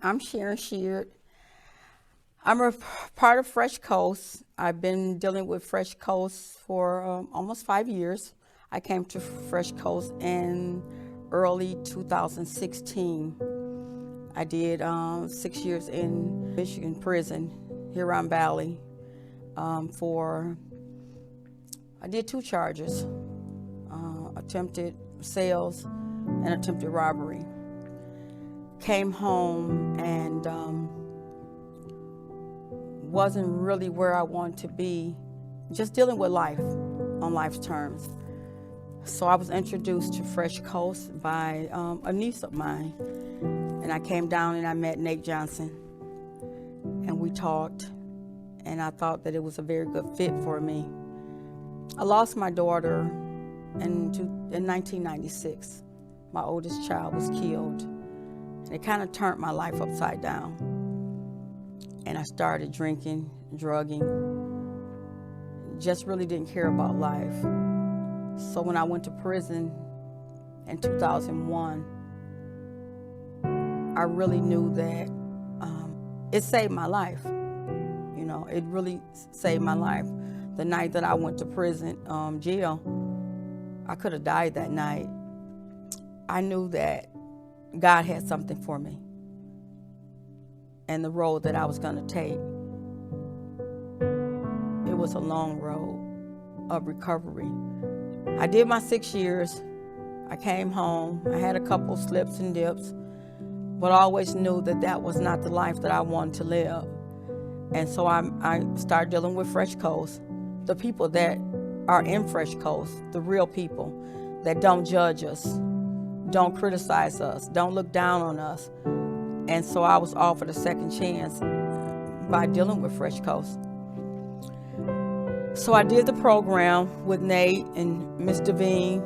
I'm Sharon Sheard. I'm a part of Fresh Coast. I've been dealing with Fresh Coast for almost 5 years. I came to Fresh Coast in early 2016. I did 6 years in Michigan prison, Huron Valley, I did 2 charges, attempted sales and attempted robbery. Came home and wasn't really where I wanted to be, just dealing with life on life's terms. So I was introduced to Fresh Coast by a niece of mine, and I came down and I met Nate Johnson, and we talked, and I thought that it was a very good fit for me. I lost my daughter in 1996. My oldest child was killed. It kind of turned my life upside down. And I started drinking, drugging, just really didn't care about life. So when I went to prison in 2001, I really knew that it saved my life. You know, it really saved my life. The night that I went to prison, jail, I could have died that night. I knew that God had something for me and the road that I was going to take. It was a long road of recovery. I did my 6 years. I came home. I had a couple slips and dips, but I always knew that that was not the life that I wanted to live. And so I started dealing with Fresh Coast, the people that are in Fresh Coast, the real people that don't judge us, don't criticize us, don't look down on us. And so I was offered a second chance by dealing with Fresh Coast. So I did the program with Nate and Miss Devine.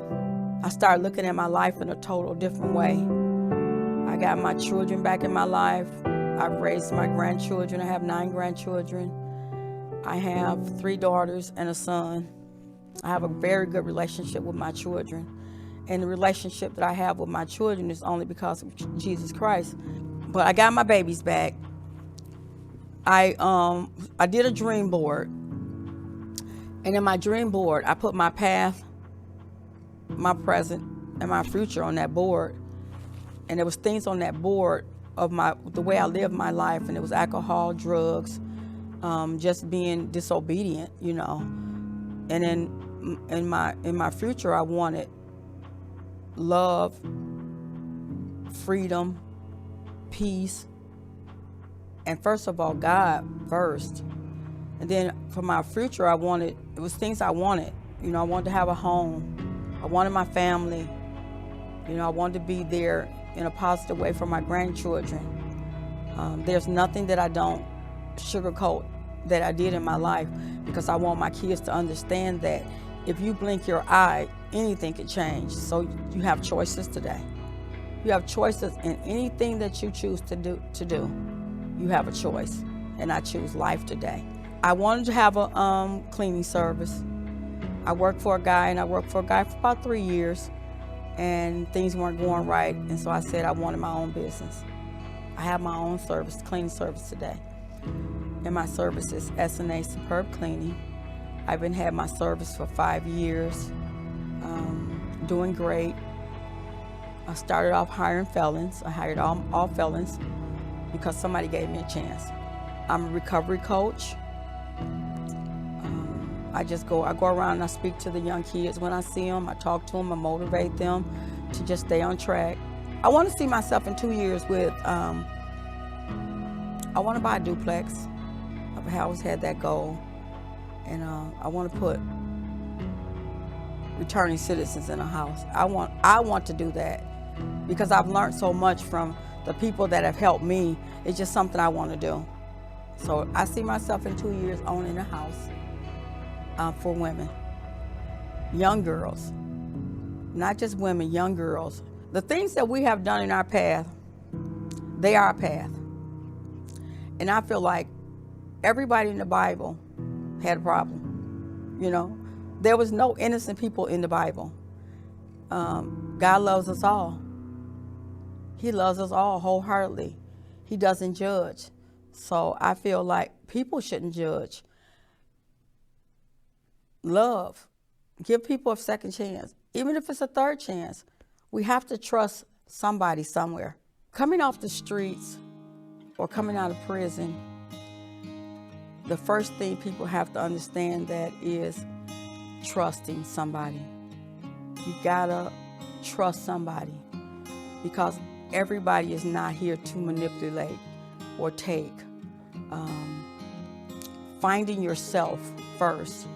I started looking at my life in a total different way. I got my children back in my life. I've raised my grandchildren. I have 9 grandchildren. I have 3 daughters and a son. I have a very good relationship with my children. And the relationship that I have with my children is only because of Jesus Christ. But I got my babies back. I did a dream board. And in my dream board, I put my path, my present, and my future on that board. And there was things on that board of the way I lived my life. And it was alcohol, drugs, just being disobedient, you know. And then in my future, I wanted love, freedom, peace, and first of all, God first. And then for my future, it was things I wanted. You know, I wanted to have a home. I wanted my family. You know, I wanted to be there in a positive way for my grandchildren. There's nothing that I don't sugarcoat that I did in my life, because I want my kids to understand that if you blink your eye, anything could change. So you have choices today. You have choices in anything that you choose to do. You have a choice, and I choose life today. I wanted to have a cleaning service. I worked for a guy for about 3 years, and things weren't going right, and so I said I wanted my own business. I have my own service, cleaning service today, and my service is S&A Superb Cleaning. I've had my service for 5 years, doing great. I started off hiring felons. I hired all felons because somebody gave me a chance. I'm a recovery coach. I go around and I speak to the young kids when I see them. I talk to them, I motivate them to just stay on track. I want to see myself in 2 years with, I want to buy a duplex. I've always had that goal. And I want to put returning citizens in a house. I want to do that because I've learned so much from the people that have helped me. It's just something I want to do. So I see myself in 2 years owning a house for women, young girls, not just women, young girls. The things that we have done in our path, they are our path. And I feel like everybody in the Bible had a problem, you know. There was no innocent people in the Bible. God loves us all. He loves us all wholeheartedly. He doesn't judge. So I feel like people shouldn't judge. Love. Give people a second chance. Even if it's a third chance, we have to trust somebody somewhere. Coming off the streets or coming out of prison, the first thing people have to understand that is trusting somebody. You gotta trust somebody, because everybody is not here to manipulate or take. Finding yourself first,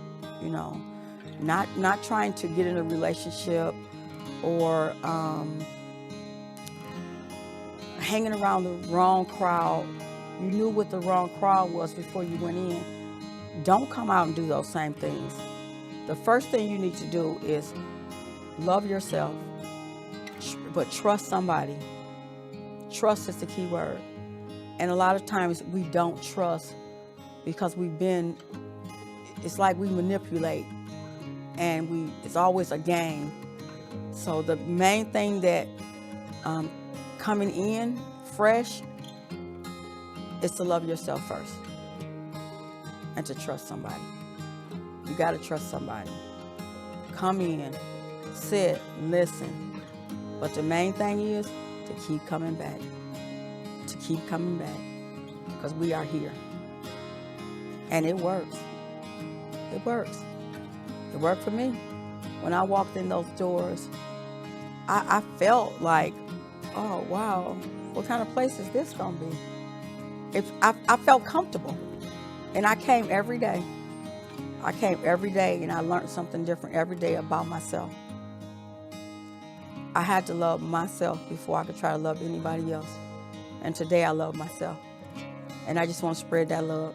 not trying to get in a relationship or hanging around the wrong crowd. You knew what the wrong crowd was before you went in. Don't come out and do those same things. The first thing you need to do is love yourself, but trust somebody. Trust is the key word. And a lot of times we don't trust because it's like we manipulate, and it's always a game. So the main thing that coming in fresh is to love yourself first and to trust somebody. You got to trust somebody. Come in, sit, listen. But the main thing is to keep coming back. To keep coming back. Because we are here. And it works. It works. It worked for me. When I walked in those doors, I felt like, oh, wow, what kind of place is this going to be? I felt comfortable. And I came every day. I came every day, and I learned something different every day about myself. I had to love myself before I could try to love anybody else. And today I love myself. And I just want to spread that love.